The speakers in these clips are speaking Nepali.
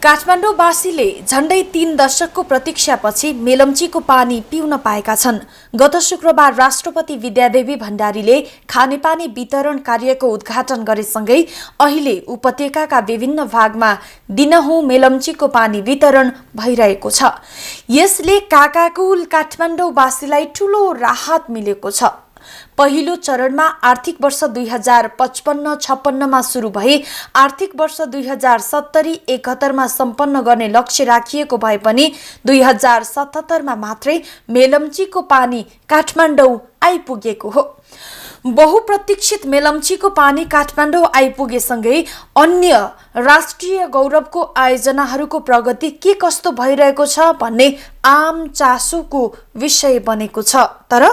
काठमाडौँवासीले झण्डै 3 दशकको प्रतीक्षापछि मेलम्चीको पानी पिउन पाएका छन्। गत शुक्रबार राष्ट्रपति विद्यादेवी भण्डारीले खानेपानी वितरण कार्यको उद्घाटन गरेसँगै अहिले उपत्यकाका विभिन्न भागमा दिनहुँ मेलम्चीको पानी वितरण भइरहेको छ। यसले काकाकुल काठमाडौँवासीलाई ठूलो राहत मिलेको छ। पहिलो चरणमा आर्थिक वर्ष 2055-56 मा सुरु भई आर्थिक वर्ष 2070-71 मा सम्पन्न गर्ने लक्ष्य राखिएको भए पनि 2077 मा मात्रै मेलम्चीको पानी काठमाडौँ आइपुगेको हो। बहुप्रतीक्षित मेलम्चीको पानी काठमाडौँ आइपुगेसँगै अन्य राष्ट्रिय गौरवको आयोजनाहरूको प्रगति के कस्तो भइरहेको छ भन्ने आम चासोको विषय बनेको छ। तर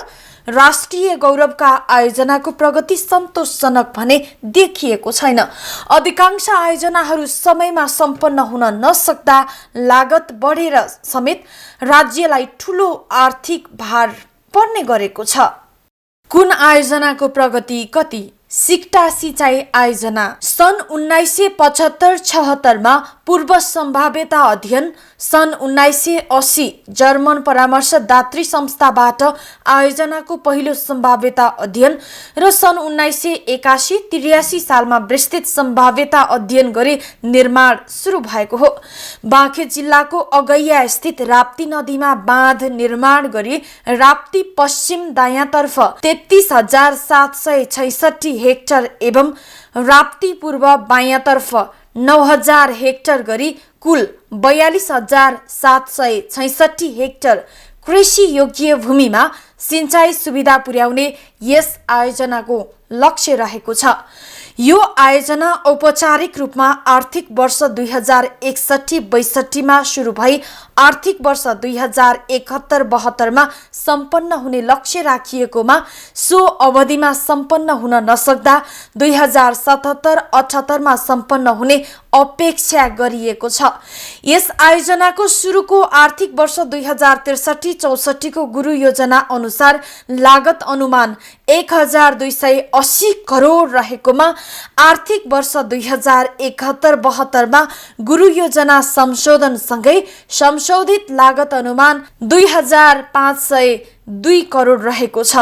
राष्ट्रिय गौरवका आयोजनाको प्रगति सन्तोषजनक भने देखिएको छैन। अधिकांश आयोजनाहरू समयमा सम्पन्न हुन नसक्दा लागत बढेर समेत राज्यलाई ठूलो आर्थिक भार पर्ने गरेको छ। कुन आयोजनाको प्रगति कति? सिक्टा सिंचाई आयोजना सन् 1975-76 मा पूर्व सम्भाव्यता अध्ययन, सन् 1980 जर्मन परामर्शदात्री संस्थाबाट आयोजनाको पहिलो सम्भाव्यता अध्ययन र सन् 1981-83 सालमा विस्तृत सम्भाव्यता अध्ययन गरी निर्माण सुरु भएको हो। बाँके जिल्लाको अगैया स्थित राप्ती नदीमा बाँध निर्माण गरी राप्ती पश्चिम दायाँतर्फ 33,766 हेक्टर एवं राप्ती पूर्व बायाँतर्फ 9,000 हेक्टर गरी कुल 42,766 हेक्टर कृषि योग्य भूमिमा सिंचाई सुविधा पुर्याउने यस आयोजनाको लक्ष्य रहेको छ। यो आयोजना औपचारिक रूपमा आर्थिक वर्ष 2061-62 मा सुरु भई आर्थिक वर्ष 2071-72 मा सम्पन्न हुने लक्ष्य राखिएकोमा सो अवधिमा सम्पन्न हुन नसक्दा 2077-78 मा सम्पन्न हुने अपेक्षा गरिएको छ। यस आयोजनाको सुरुको आर्थिक वर्ष 2063-64 को गुरु योजना अनुसार लागत अनुमान 1280 करोड रहेकोमा आर्थिक वर्ष 2071-72 मा गुरु योजना संशोधनसँगै संशोधित लागत अनुमान 2502 करोड रहेको छ।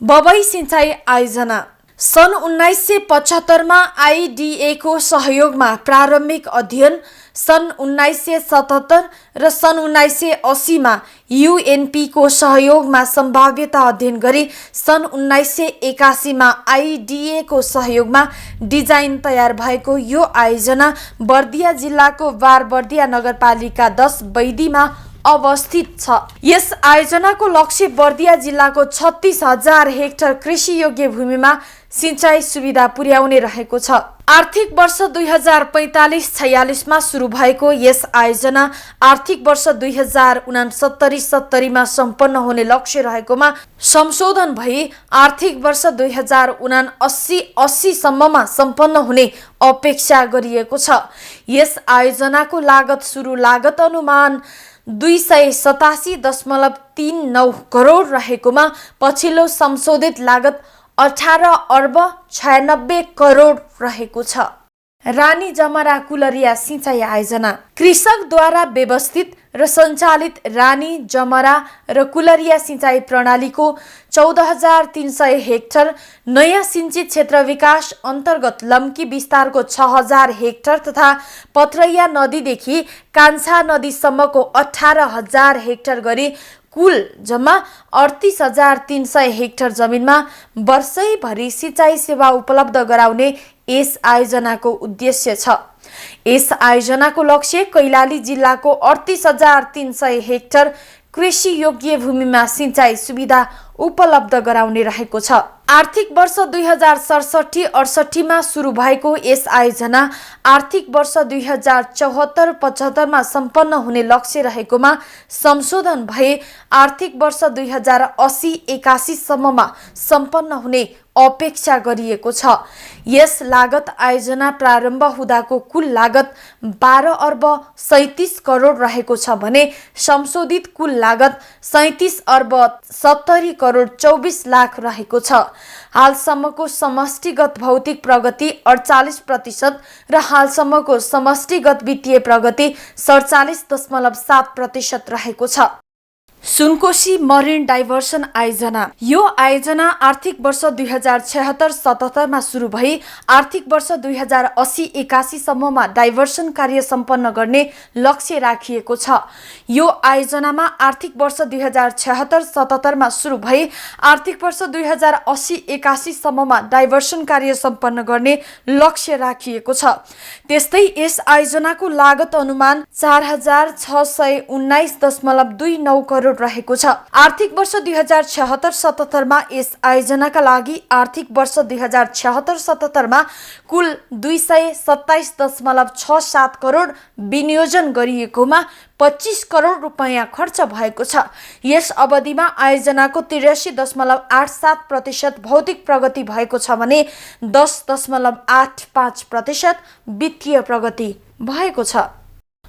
बबई सिंचाई आयोजना सन् 1975 मा आईडीए को सहयोगमा प्रारम्भिक अध्ययन, सन् 1977 र सन् 1980 मा यूएनपी को सहयोगमा सम्भाव्यता अध्ययन गरी सन् 1981 मा आईडीए को सहयोगमा डिजाइन तयार भएको यो आयोजना बर्दिया जिल्लाको बारबर्दिया नगरपालिका 10 बैदीमा अवस्थित छ। यस आयोजनाको लक्ष्य बर्दिया जिल्लाको 36,000 हेक्टर कृषि योग्य भूमिमा सिंचाई सुविधा पुर्याउने रहेको छ। आर्थिक वर्ष 2045-46 मा सुरु भएको यस आयोजना आर्थिक वर्ष 2069-70 मा सम्पन्न हुने लक्ष्य रहेकोमा संशोधन भई आर्थिक वर्ष 2079-80 सम्ममा सम्पन्न हुने अपेक्षा गरिएको छ। यस आयोजनाको लागत अनुमान 287.39 करोड रहेकोमा पछिल्लो संशोधित लागत 18 अर्ब 96 करोड रहेको छ। रानी जमरा कुलरिया सिंचाई आयोजना कृषकद्वारा व्यवस्थित र सञ्चालित रानी जमरा र कुलरिया सिंचाई प्रणालीको 14,300 हेक्टर नयाँ सिंचित क्षेत्र विकास अन्तर्गत लम्की विस्तारको 6,000 हेक्टर तथा पथरैया नदीदेखि कान्छा नदीसम्मको 18,000 हेक्टर गरी कुल जम्मा 38,300 हेक्टर जमिनमा वर्षैभरि सिंचाई सेवा उपलब्ध गराउने यस आयोजनाको उद्देश्य छ। यस आयोजनाको लक्ष्य कैलाली जिल्लाको 38,300 हेक्टर कृषि योग्य भूमिमा सिंचाई सुविधा उपलब्ध गराउने रहेको छ। आर्थिक वर्ष 2067-68 मा सुरु भएको यस आयोजना आर्थिक वर्ष 2074-75 मा सम्पन्न हुने लक्ष्य रहेकोमा संशोधन भए आर्थिक वर्ष 2080-81 सम्ममा सम्पन्न हुने अपेक्षा गरिएको छ। यस लागत आयोजना प्रारम्भ हुँदाको कुल लागत 12 अर्ब 37 करोड रहेको छ भने संशोधित कुल लागत 37 अर्ब 70 करोड 24 लाख रहेको छ। हालसम्मको समष्टिगत भौतिक प्रगति 48% र हालसम्मको समष्टिगत वित्तीय प्रगति 47.7% रहेको छ। सुनकोशी मरिन डाइभर्सन आयोजना। यो आयोजना आर्थिक वर्ष 2076-77 मा सुरु भई आर्थिक वर्ष 2080-81 सम्ममा डाइभर्सन कार्य सम्पन्न गर्ने लक्ष्य राखिएको छ। यो आयोजनामा आर्थिक वर्ष 2076-77 मा सुरु भई आर्थिक वर्ष 2080-81 सम्ममा डाइभर्सन कार्य सम्पन्न गर्ने लक्ष्य राखिएको छ। त्यस्तै यस आयोजनाको लागत अनुमान 4619.29 करोड रहेको छ। आर्थिक वर्ष 2076-77 मा यस आयोजनाका लागि आर्थिक वर्ष 2076-77 मा कुल 227.67 करोड विनियोजन गरिएकोमा 25 करोड रुपैयाँ खर्च भएको छ। यस अवधिमा आयोजनाको 83.87% भौतिक प्रगति भएको छ भने 10.85% वित्तीय प्रगति भएको छ।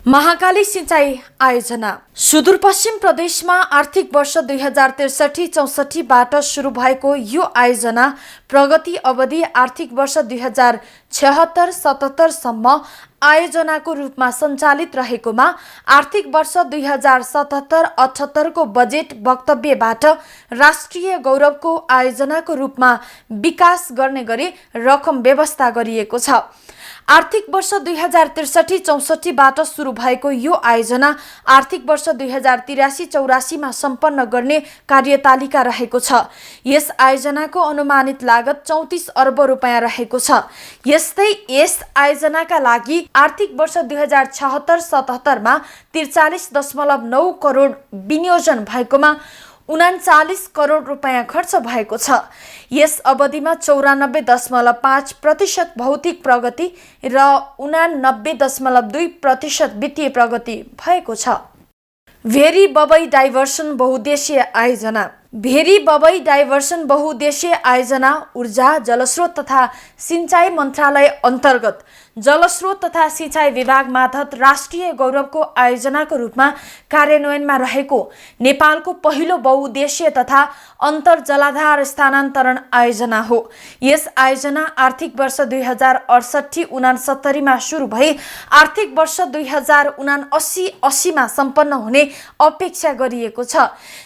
महाकाली सिंचाई आयोजना। सुदूरपश्चिम प्रदेशमा आर्थिक वर्ष 2063-64 बाट सुरु भएको यो आयोजना प्रगति अवधि आर्थिक वर्ष 2076-77 सम्म आयोजनाको रूपमा सञ्चालित रहेकोमा आर्थिक वर्ष 2077-78 को बजेट वक्तव्यबाट राष्ट्रिय गौरवको आयोजनाको रूपमा विकास गर्ने गरी रकम व्यवस्था गरिएको छ। आर्थिक वर्ष 2063-64 बाट सुरु भएको यो आयोजना आर्थिक वर्ष 2083-84 मा सम्पन्न गर्ने कार्यतालिका रहेको छ। यस आयोजनाको अनुमानित लागत 34 अर्ब रुपैयाँ रहेको छ। यस्तै यस आयोजनाका लागि आर्थिक वर्ष 2076-77 मा 43.9 करोड विनियोजन भएकोमा 39 करोड रुपैयाँ खर्च भएको छ। यस अवधिमा 94.5% भौतिक प्रगति र 89.2% वित्तीय प्रगति भएको छ। भेरी बबई डाइभर्सन बहुउद्देश्य आयोजना। भेरी बबई डाइभर्सन बहुउद्देश्य आयोजना ऊर्जा, जलस्रोत तथा सिंचाई मन्त्रालय अन्तर्गत जलस्रोत तथा सिंचाई विभाग मार्फत राष्ट्रिय गौरवको आयोजनाको रूपमा कार्यान्वयनमा रहेको नेपालको पहिलो बहुउद्देश्य तथा अन्तर जलाधार स्थानान्तरण आयोजना हो। यस आयोजना आर्थिक वर्ष 2068-69 मा सुरु भई आर्थिक वर्ष 2079-80 मा सम्पन्न हुने अपेक्षा गरिएको छ।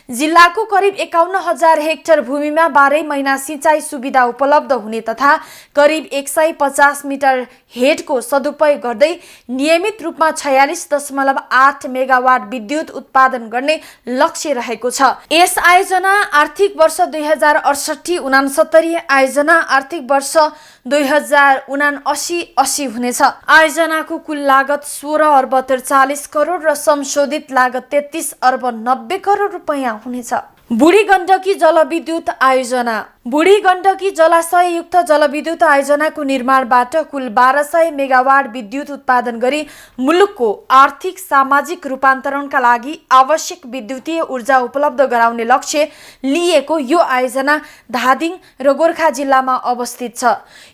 जिल्लाको करिब 51,000 हेक्टर भूमिमा 12 महिना सिंचाई सुविधा उपलब्ध हुने तथा करिब 150 मिटर हेडको सदुपयोग गर्दै नियमित रूपमा 46.8 मेगावाट विद्युत उत्पादन गर्ने लक्ष्य रहेको छ। यस आयोजना आर्थिक वर्ष 2068-69 आयोजना आर्थिक वर्ष 2079-80 हुनेछ। आयोजनाको कुल लागत 16 अर्ब 43 करोड र संशोधित लागत 33 अर्ब 90 करोड रुपैयाँ हुनेछ। बुढी गण्डकी जलविद्युत आयोजना। बुढी गण्डकी जलाशययुक्त जलविद्युत आयोजनाको निर्माणबाट कुल 1200 मेगावाट विद्युत उत्पादन गरी मुलुकको आर्थिक सामाजिक रूपान्तरणका लागि आवश्यक विद्युतीय ऊर्जा उपलब्ध गराउने लक्ष्य लिएको यो आयोजना धादिङ र गोर्खा जिल्लामा अवस्थित छ।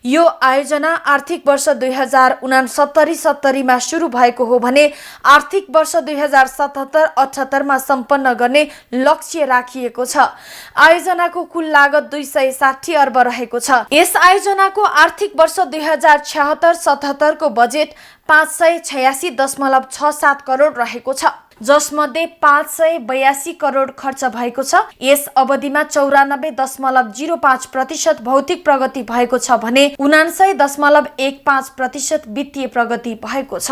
यो आयोजना आर्थिक वर्ष 2069-70 मा सुरु भएको हो भने आर्थिक वर्ष 2077-78 मा सम्पन्न गर्ने लक्ष्य राखिएको छ। आयोजनाको कुल लागत 260 अर्ब रहेको छ। यस आयोजनाको आर्थिक वर्ष 2076-77 को बजेट 586.67 करोड रहेको छ, जसमध्ये 582 करोड खर्च भएको छ। यस अवधिमा 94.05% भौतिक प्रगति भएको छ भने 79.15% वित्तीय प्रगति भएको छ।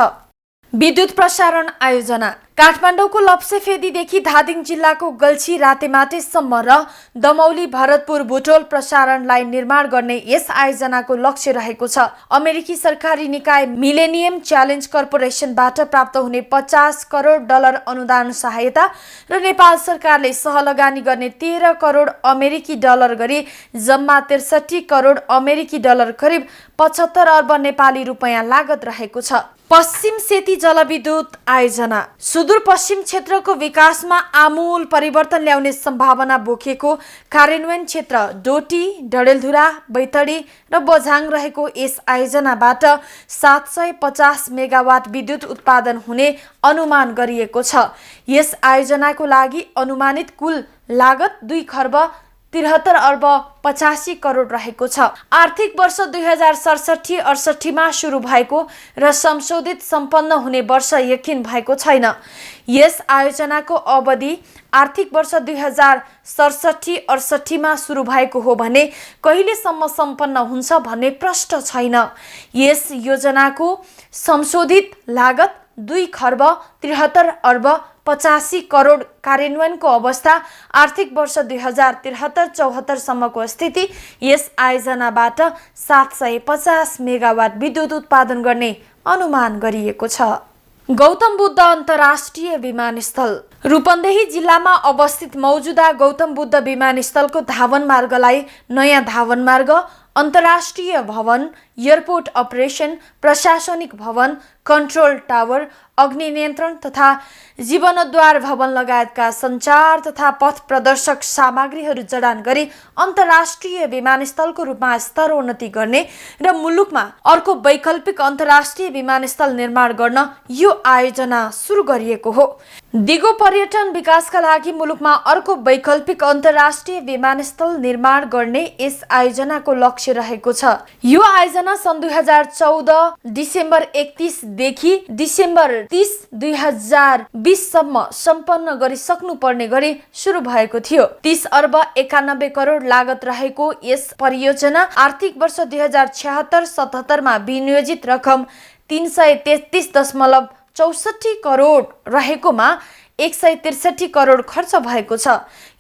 विद्युत प्रसारण आयोजना। काठमाडौँको लप्सेफेदीदेखि धादिङ जिल्लाको गल्छी रातेमाटेसम्म र दमौली भरतपुर बुटोल प्रसारण लाइन निर्माण गर्ने यस आयोजनाको लक्ष्य रहेको छ। अमेरिकी सरकारी निकाय मिलेनियम च्यालेन्ज कर्पोरेसनबाट प्राप्त हुने 50 करोड डलर अनुदान सहायता र नेपाल सरकारले सहलगानी गर्ने 13 करोड अमेरिकी डलर गरी जम्मा 63 करोड अमेरिकी डलर करिब 75 अर्ब नेपाली रुपैयाँ लागत रहेको छ। पश्चिम सेती जलविद्युत आयोजना। सुदूरपश्चिम क्षेत्रको विकासमा आमूल परिवर्तन ल्याउने सम्भावना बोकेको कार्यान्वयन क्षेत्र डोटी, डडेलधुरा, बैतडी र बझाङ रहेको यस आयोजनाबाट 750 मेगावाट विद्युत उत्पादन हुने अनुमान गरिएको छ। यस आयोजनाको लागि अनुमानित कुल लागत 2 खर्ब 73 अर्ब 85 करोड रहेको छ। आर्थिक वर्ष 2067-68 सुरु भएको र संशोधित सम्पन्न हुने वर्ष यकिन भएको छैन। यस आयोजनाको अवधि आर्थिक वर्ष 2067-68 सुरु भएको हो भने कहिलेसम्म सम्पन्न हुन्छ भन्ने प्रश्न छैन। यस योजनाको संशोधित लागत 2 खर्ब 73 अर्ब 85 करोड कार्यान्वयनको अवस्था आर्थिक वर्ष 2073-74 सम्मको स्थिति यस आयोजनाबाट 750 मेगावाट विद्युत उत्पादन गर्ने अनुमान गरिएको छ। गौतम बुद्ध अन्तर्राष्ट्रिय विमानस्थल रूपन्देही जिल्लामा अवस्थित मौजूदा गौतम बुद्ध विमानस्थलको धावन मार्गलाई नयाँ धावन मार्ग, अन्तर्राष्ट्रिय भवन, एयरपोर्ट अपरेसन, प्रशासनिक भवन, कन्ट्रोल टावर, अग्नि नियन्त्रण तथा जीवनोद्धार भवन लगायतका सञ्चार तथा पथ प्रदर्शक सामग्रीहरू जडान गरी अन्तर्राष्ट्रिय विमानस्थलको रूपमा स्तरोन्नति गर्ने र मुलुकमा अर्को वैकल्पिक अन्तर्राष्ट्रिय विमानस्थल निर्माण गर्न यो आयोजना सुरु गरिएको हो। दिगो पर्यटन विकासका लागि मुलुकमा अर्को वैकल्पिक अन्तर्राष्ट्रिय विमानस्थल निर्माण गर्ने यस आयोजनाको लक्ष्य रहेको छ। यो आयोजना सन् 2014 डिसेम्बर 31 देखि डिसेम्बर 30, 2020 सम्म सम्पन्न गरिसक्नु पर्ने गरी सुरु भएको थियो। 30 अर्ब 91 करोड लागत रहेको यस परियोजना आर्थिक वर्ष 2076-77 मा विनियोजित रकम 333.64 करोड रहेकोमा 163 करोड खर्च भएको छ।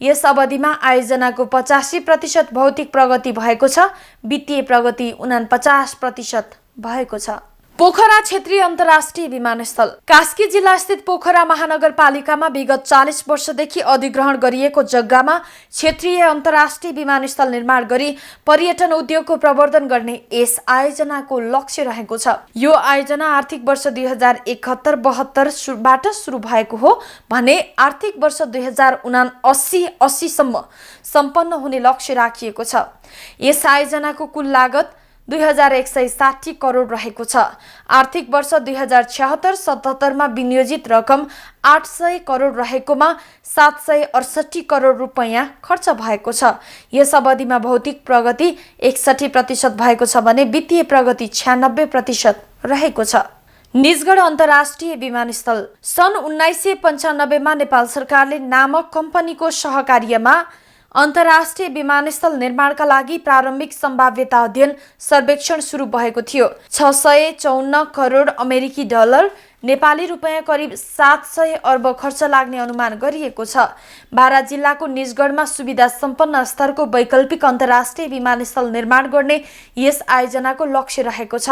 यस अवधिमा आयोजनाको 85% भौतिक प्रगति भएको छ, वित्तीय प्रगति 49% भएको छ। पोखरा क्षेत्रीय अन्तर्राष्ट्रिय विमानस्थल कास्की जिल्ला स्थित पोखरा महानगरपालिकामा विगत 40 वर्षदेखि अधिग्रहण गरिएको जग्गामा क्षेत्रीय अन्तर्राष्ट्रिय विमानस्थल निर्माण गरी पर्यटन उद्योगको प्रवर्धन गर्ने यस आयोजनाको लक्ष्य रहेको छ। यो आयोजना आर्थिक वर्ष 2071-72 बाट सुरु भएको हो भने आर्थिक वर्ष 2079-80 सम्म सम्पन्न हुने लक्ष्य राखिएको छ। यस आयोजनाको कुल लागत 2160 करोड रहेको छ। आर्थिक वर्ष 2076-77 मा विनियोजित रकम 800 करोड रहेकोमा 768 करोड रुपैयाँ खर्च भएको छ। यस अवधिमा भौतिक प्रगति 61% भएको छ भने वित्तीय प्रगति 96% रहेको छ। निजगढ अन्तर्राष्ट्रिय विमानस्थल सन् 1995 मा नेपाल सरकारले नामक कम्पनीको सहकार्यमा अन्तर्राष्ट्रिय विमानस्थल निर्माणका लागि प्रारम्भिक सम्भाव्यता अध्ययन सर्वेक्षण सुरु भएको थियो। 654 करोड अमेरिकी डलर नेपाली रुपैयाँ करिब 700 अर्ब खर्च लाग्ने अनुमान गरिएको छ। बारा जिल्लाको निजगढमा सुविधा सम्पन्न स्तरको वैकल्पिक अन्तर्राष्ट्रिय विमानस्थल निर्माण गर्ने यस आयोजनाको लक्ष्य रहेको छ।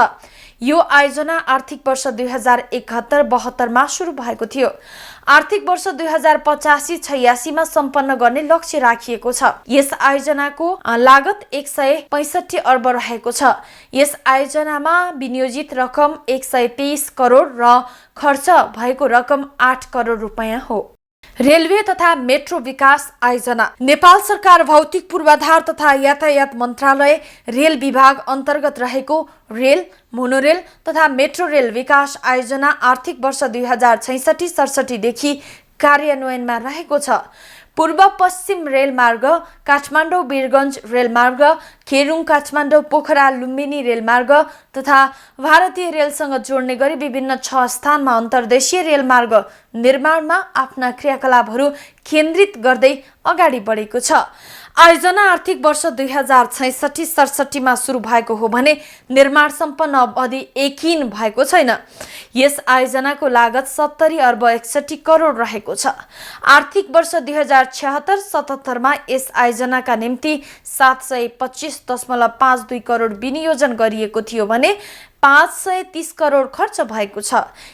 यो आयोजना आर्थिक वर्ष 2071-72 मा सुरु भएको थियो। आर्थिक वर्ष 2085-86 मा सम्पन्न गर्ने लक्ष्य राखिएको छ। यस आयोजनाको लागत 165 अर्ब रहेको छ। यस आयोजनामा विनियोजित रकम 123 करोड र खर्च भएको रकम 8 करोड रुपैयाँ हो। रेलवे तथा मेट्रो विकास आयोजना नेपाल सरकार भौतिक पूर्वाधार तथा यातायात मन्त्रालय रेल विभाग अन्तर्गत रहेको रेल, मोनोरेल तथा मेट्रो रेल विकास आयोजना आर्थिक वर्ष 2066-67 देखि कार्यान्वयनमा रहेको छ। पूर्व पश्चिम रेलमार्ग, काठमाडौँ वीरगञ्ज रेलमार्ग, खेरुङ काठमाडौँ पोखरा लुम्बिनी रेलमार्ग तथा भारतीय रेलसँग जोड्ने गरी विभिन्न 6 स्थानमा अन्तर्देशीय रेलमार्ग निर्माणमा आफ्ना क्रियाकलापहरू केन्द्रित गर्दै अगाडि बढेको छ। आयोजना आर्थिक वर्ष 2066-67 मा सुरु भएको हो भने निर्माण सम्पन्न अवधि यकिन भएको छैन। यस आयोजनाको लागत 70 अर्ब 61 करोड रहेको छ। आर्थिक वर्ष 2076-77 मा यस आयोजनाका निम्ति 725.52 करोड विनियोजन गरिएको थियो भने 530 करोड खर्च भएको छ।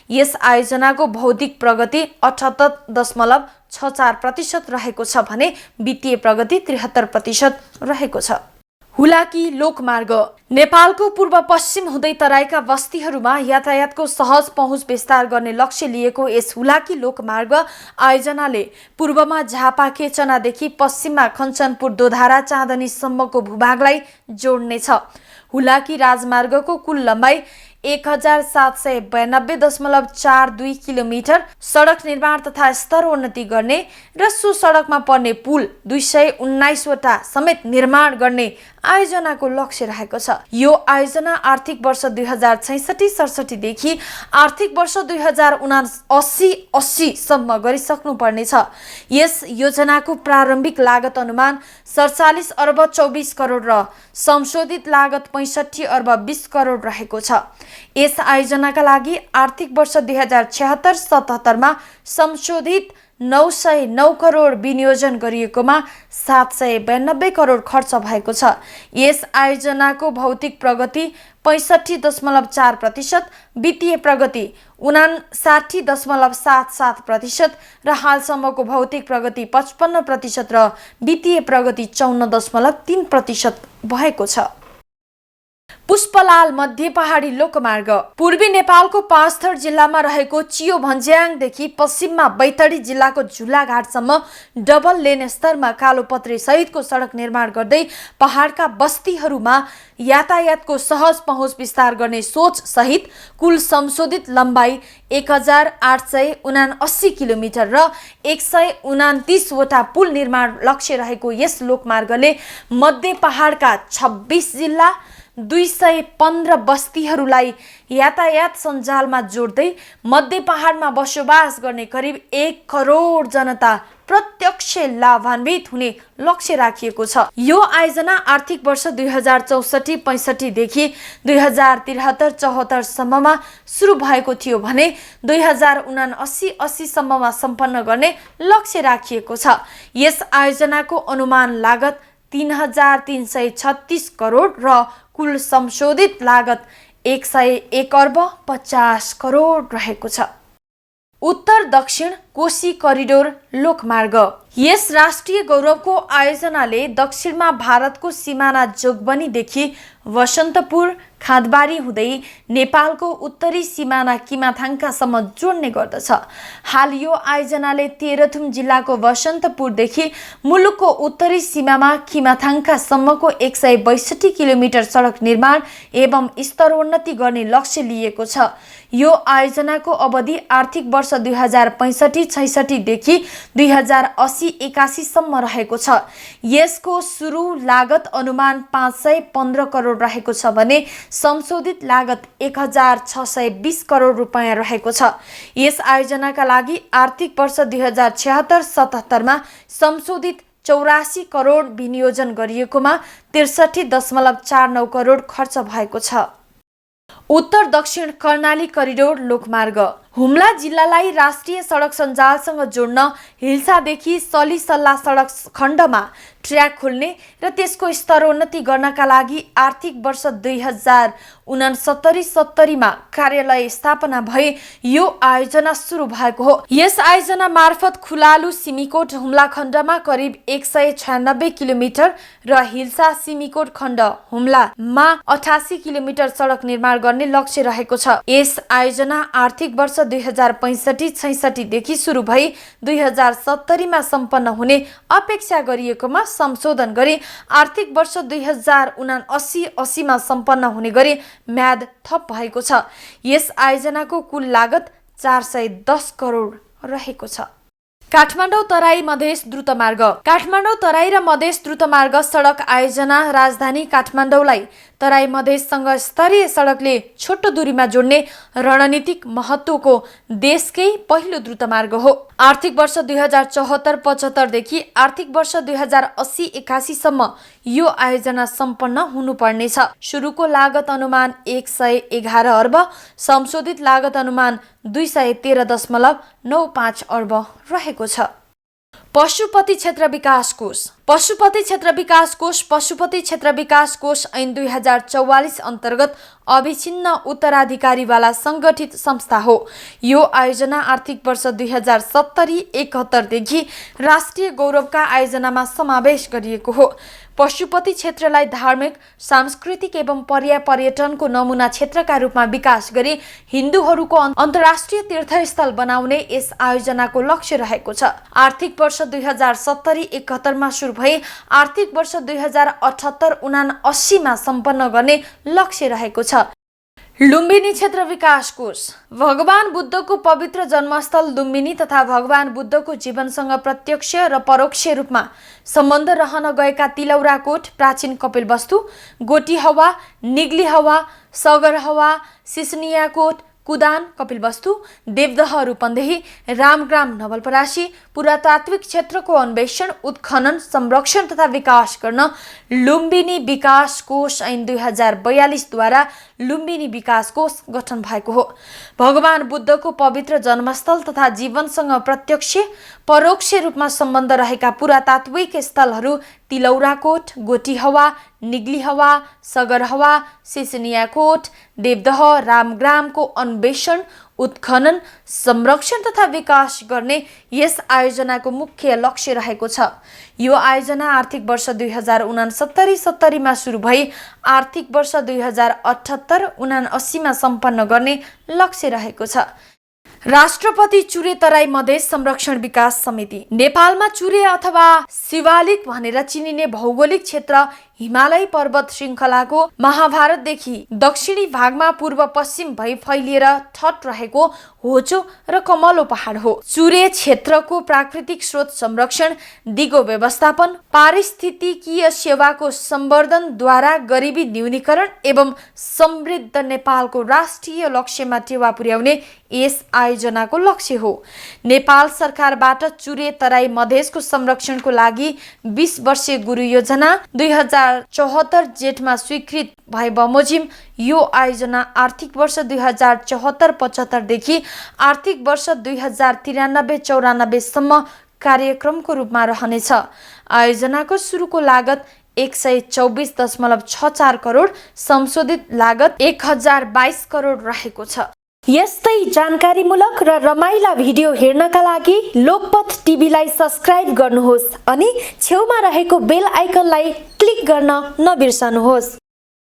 यस आयोजनाको भौतिक प्रगति 78.64% रहेको छ भने वित्तीय प्रगति 73% रहेको छ। हुलाकी लोकमार्ग नेपालको पूर्व पश्चिम हुँदै तराईका बस्तीहरूमा यातायातको सहज पहुँच विस्तार गर्ने लक्ष्य लिएको यस हुलाकी लोकमार्ग आयोजनाले पूर्वमा झापा केचनादेखि पश्चिममा कञ्चनपुर दोधारा चाँदनीसम्मको भूभागलाई जोड्नेछ। हुलाकी राजमार्गको कुल लम्बाइ 1792.42 किलोमिटर सडक निर्माण तथा स्तरोन्नति गर्ने र सो सडकमा पर्ने पुल 219 वटा समेत निर्माण गर्ने आयोजनाको लक्ष्य रहेको छ। यो आयोजना आर्थिक वर्ष 2066-67 देखि आर्थिक वर्ष 2079-80 सम्म गरिसक्नु पर्नेछ। यस योजनाको प्रारम्भिक लागत अनुमान 47 अर्ब 24 करोड र संशोधित लागत 65 अर्ब 20 करोड रहेको छ। यस आयोजनाका लागि आर्थिक वर्ष 2076-77 मा संशोधित 909 करोड विनियोजन गरिएकोमा 792 करोड खर्च भएको छ। यस आयोजनाको भौतिक प्रगति 65.4%, वित्तीय प्रगति 59.77% र हालसम्मको भौतिक प्रगति 55% र वित्तीय प्रगति 54.3% भएको छ। पुष्पलाल मध्य पहाडी लोकमार्ग पूर्वी नेपालको पाँचथर जिल्लामा रहेको चियो भन्ज्याङदेखि पश्चिममा बैतडी जिल्लाको झुलाघाटसम्म डबल लेन स्तरमा कालोपत्रे सहितको सडक निर्माण गर्दै पहाडका बस्तीहरूमा यातायातको सहज पहुँच विस्तार गर्ने सोच सहित कुल संशोधित लम्बाई 1879 किलोमिटर र 129 वटा पुल निर्माण लक्ष्य रहेको यस लोकमार्गले मध्य पहाडका 26 जिल्ला 215 बस्तीहरूलाई यातायात सञ्जालमा जोड्दै मध्य पहाडमा बसोबास गर्ने करिब 1 करोड जनता प्रत्यक्ष लाभान्वित हुने लक्ष्य राखिएको छ। यो आयोजना आर्थिक वर्ष 2064-65 देखि 2073-74 सम्ममा सुरु भएको थियो भने 2079-80 सम्ममा सम्पन्न गर्ने लक्ष्य राखिएको छ। यस आयोजनाको अनुमान लागत 3336 करोड र कुल संशोधित लागत 101 अर्ब 50 करोड रहेको छ। उत्तर दक्षिण कोशी करिडोर लोकमार्ग यस राष्ट्रिय गौरवको आयोजनाले दक्षिणमा भारतको सिमाना जोगबनीदेखि वसन्तपुर खाँदबारी हुँदै नेपालको उत्तरी सिमाना किमाथाङकासम्म जोड्ने गर्दछ। हाल यो आयोजनाले तेह्रथुम जिल्लाको वसन्तपुरदेखि मुलुकको उत्तरी सीमामा किमाथाङकासम्मको 162 किलोमिटर सडक निर्माण एवं स्तरोन्नति गर्ने लक्ष्य लिएको छ। यो आयोजनाको अवधि आर्थिक वर्ष 2065-66 देखि 2080-81 सम्म रहेको छ। यसको सुरु लागत अनुमान 515 करोड रहेको छ भने संशोधित लागत 1620 करोड रुपैयाँ रहेको छ। यस आयोजनाका लागि आर्थिक वर्ष 2076-77 मा संशोधित 84 करोड विनियोजन गरिएकोमा 63.49 करोड खर्च भएको छ। उत्तर दक्षिण कर्णाली करिडोर लोकमार्ग हुम्ला जिल्लालाई राष्ट्रिय सडक सञ्जालसँग जोड्न हिल्सादेखि सलिसल्ला सडक खण्डमा ट्र्याक खोल्ने र त्यसको स्तरोन्नति गर्नका लागि आर्थिक वर्ष 2069-70 मा कार्यालय स्थापना भए यो आयोजना सुरु भएको हो। यस आयोजना मार्फत खुलालु सिमीकोट हुम्ला खण्डमा करिब 196 किलोमिटर र हिल्सा सिमीकोट खण्ड हुम्लामा 88 किलोमिटर सडक निर्माण गर्ने लक्ष्य रहेको छ। यस आयोजना आर्थिक वर्ष 2065-66 देखि सुरु भई 2070 मा सम्पन्न हुने अपेक्षा गरिएकोमा संशोधन गरी आर्थिक वर्ष 2079-80 मा सम्पन्न हुने गरी म्याद थप भएको छ। यस आयोजनाको कुल लागत 410 करोड रहेको छ। काठमाडौँ तराई मधेस द्रुतमार्ग काठमाडौँ तराई र मधेस द्रुतमार्ग सडक आयोजना राजधानी काठमाडौँलाई तराई मधेससँग स्तरीय सडकले छोटो दूरीमा जोड्ने रणनीतिक महत्त्वको देशकै पहिलो द्रुतमार्ग हो। आर्थिक वर्ष 2074-75 देखि आर्थिक वर्ष 2080-81 सम्म यो आयोजना सम्पन्न हुनुपर्नेछ। सुरुको लागत अनुमान 111 अर्ब, संशोधित लागत अनुमान 213.95 अर्ब रहेको छ। पशुपति क्षेत्र विकास कोष पशुपति क्षेत्र विकास कोष पशुपति क्षेत्र विकास कोष ऐन 2044 अन्तर्गत अभिचिन्न उत्तराधिकारीवाला संगठित संस्था हो। यो आयोजना आर्थिक वर्ष 2070-71 देखि राष्ट्रिय गौरवका आयोजनामा समावेश गरिएको हो। पशुपति क्षेत्रलाई धार्मिक, सांस्कृतिक एवं पर्यटनको नमुना क्षेत्रका रूपमा विकास गरी हिन्दूहरूको अन्तर्राष्ट्रिय तीर्थस्थल बनाउने यस आयोजनाको लक्ष्य रहेको छ। आर्थिक वर्ष 2070-71 मा सुरु भई आर्थिक वर्ष 2078-79 मा सम्पन्न गर्ने लक्ष्य रहेको छ। लुम्बिनी क्षेत्र विकास कोष भगवान बुद्धको पवित्र जन्मस्थल लुम्बिनी तथा भगवान बुद्धको जीवनसँग प्रत्यक्ष र परोक्ष रूपमा सम्बन्ध रहन गएका तिलौराकोट, प्राचीन कपिलवस्तु, गोटीहवा, निग्लीहवा, सगरहवा, सिसनियाकोट, कुदान, कपिलवस्तु, देवदह रूपन्देही, रामग्राम नवलपरासी पुरातात्विक क्षेत्रको अन्वेषण, उत्खनन, संरक्षण तथा विकास गर्न लुम्बिनी विकास कोष ऐन 2042 द्वारा लुम्बिनी विकास कोष गठन भएको हो। भगवान बुद्धको पवित्र जन्मस्थल तथा जीवनसँग प्रत्यक्ष परोक्ष रूपमा सम्बन्ध रहेका पुरातात्विक स्थलहरू तिलौराकोट, गोटीहवा, निग्लीहवा, सगरहवा, सिसनियाकोट, देवदह, रामग्रामको अन्वेषण, उत्खनन, संरक्षण तथा विकास गर्ने यस आयोजनाको मुख्य लक्ष्य रहेको छ। यो आयोजना आर्थिक वर्ष 2069-70 मा सुरु भई आर्थिक वर्ष 2078-79 मा सम्पन्न गर्ने लक्ष्य रहेको छ। राष्ट्रपति चुरे तराई मधेस संरक्षण विकास समिति नेपालमा चुरे अथवा शिवालिक भनेर चिनिने भौगोलिक क्षेत्र हिमालय पर्वत श्रृङ्खलाको महाभारतदेखि दक्षिणी भागमा पूर्व पश्चिम भई फैलिएर ठट रहेको होचो र कमलो पहाड हो। चुरे क्षेत्रको प्राकृतिक स्रोत संरक्षण, दिगो व्यवस्थापन, पारिस्थितिकीय सेवाको सम्वर्धनद्वारा गरिबी न्यूनीकरण एवं समृद्ध नेपालको राष्ट्रिय लक्ष्यमा टेवा पुर्याउने यस आयोजनाको लक्ष्य हो। नेपाल सरकारबाट चुरे तराई मधेसको संरक्षणको लागि 20 वर्षीय गुरु योजना 2074 जेठमा स्वीकृत भए बमोजिम यो आयोजना आर्थिक वर्ष 2074-75 देखि आर्थिक वर्ष 2093-94 सम्म कार्यक्रमको रूपमा रहनेछ। आयोजनाको सुरुको लागत 124.64 करोड, संशोधित लागत 1022 करोड रहेको छ। यस्तै जानकारीमूलक र रमाइला भिडियो हेर्नका लागि लोकपथ टिभीलाई सब्स्क्राइब गर्नुहोस् अनि छेउमा रहेको बेल आइकनलाई क्लिक गर्न नबिर्सनुहोस्।